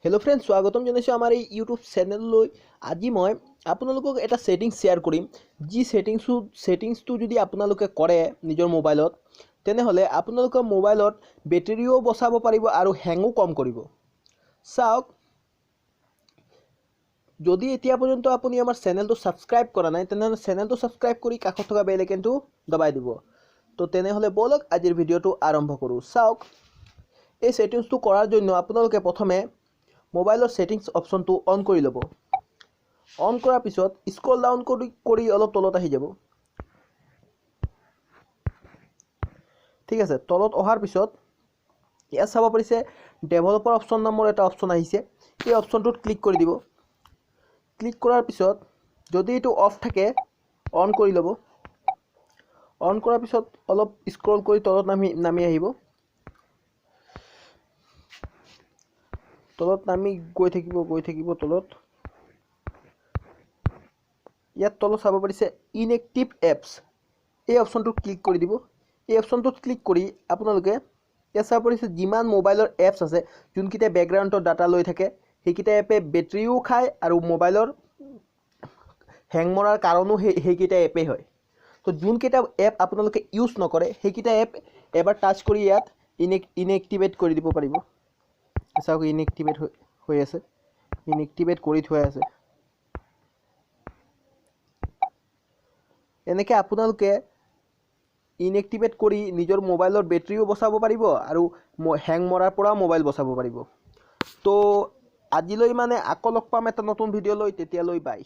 Hello friends स्वागतम जनाइছো आमार এই ইউটিউব চেনেললৈ। আজি মই আপোনালোকক এটা সেটিংস শেয়ার কৰিম যি সেটিংসটো যদি আপোনালোকে কৰে নিজৰ মোবাইলত তেনেহলে আপোনালোকৰ মোবাইলত বেটাৰিও বচাব পাৰিব আৰু হ্যাংও কম কৰিব। চাওক, যদি এতিয়া পৰ্যন্ত আপুনি আমাৰ চেনেলটো সাবস্ক্ৰাইব কৰা নাই তেনেহলে চেনেলটো সাবস্ক্ৰাইব কৰি কাষত থকা বেল আইকনটো দবাই দিব। তো তেনেহলে বলক আজিৰ ভিডিওটো আৰম্ভ কৰো। চাওক, এই সেটিংসটো কৰাৰ জন্য আপোনালোকে প্ৰথমে মোবাইলৰ সেটিংস অপশনটো অন কৰি লব। অন কৰাৰ পিছত স্ক্ৰল ডাউন কৰি অলপ তলত আহি যাব। ঠিক আছে, তলত অহাৰ পিছত ইয়াত চাব পাৰিছে ডেভেলপাৰ অপশন নামৰ এটা অপশন আহিছে। এই অপশনটোত ক্লিক কৰি দিব। ক্লিক কৰাৰ পিছত যদি এটো অফ থাকে অন কৰি লব। অন কৰাৰ পিছত অলপ স্ক্ৰল কৰি তলত নামি আহিব। তলত নামি গৈ থাকিব তলত। ইয়াত তলত চাব পাৰিছে ইনএক্টিভ এপছ, এই অপশনটোত ক্লিক কৰি দিব। এই অপশনটোত ক্লিক কৰি আপোনালোকে ইয়াত চাব পাৰিছে যিমান মোবাইলৰ এপছ আছে যোনকিটা বেকগ্ৰাউণ্ডৰ ডাটা লৈ থাকে সেইকিটা এপে বেটাৰিও খায় আৰু মোবাইলৰ হ্যাং মৰাৰ কাৰণো সেইকিটা এপে হয়। তো যোনকিটা এপ আপোনালোকে ইউজ নকৰে সেইকিটা এপ এবাৰ টাচ কৰি ইয়াত ইনএক্টিভেট কৰি দিব পাৰিব। চাওক, ইনএক্টিভেট হৈ আছে, ইনএক্টিভেট কৰি থোৱা আছে। এনেকে আপোনালোকে ইনএক্টিভেট কৰি নিজৰ মোবাইলৰ বেটাৰিও বচাব পাৰিব আৰু হ্যাং মৰাৰ পৰা মোবাইল বচাব পাৰিব। তো আজিলৈ মানে আকৌ লগ পাম এটা নতুন ভিডিঅ' লৈ, তেতিয়ালৈ বাই।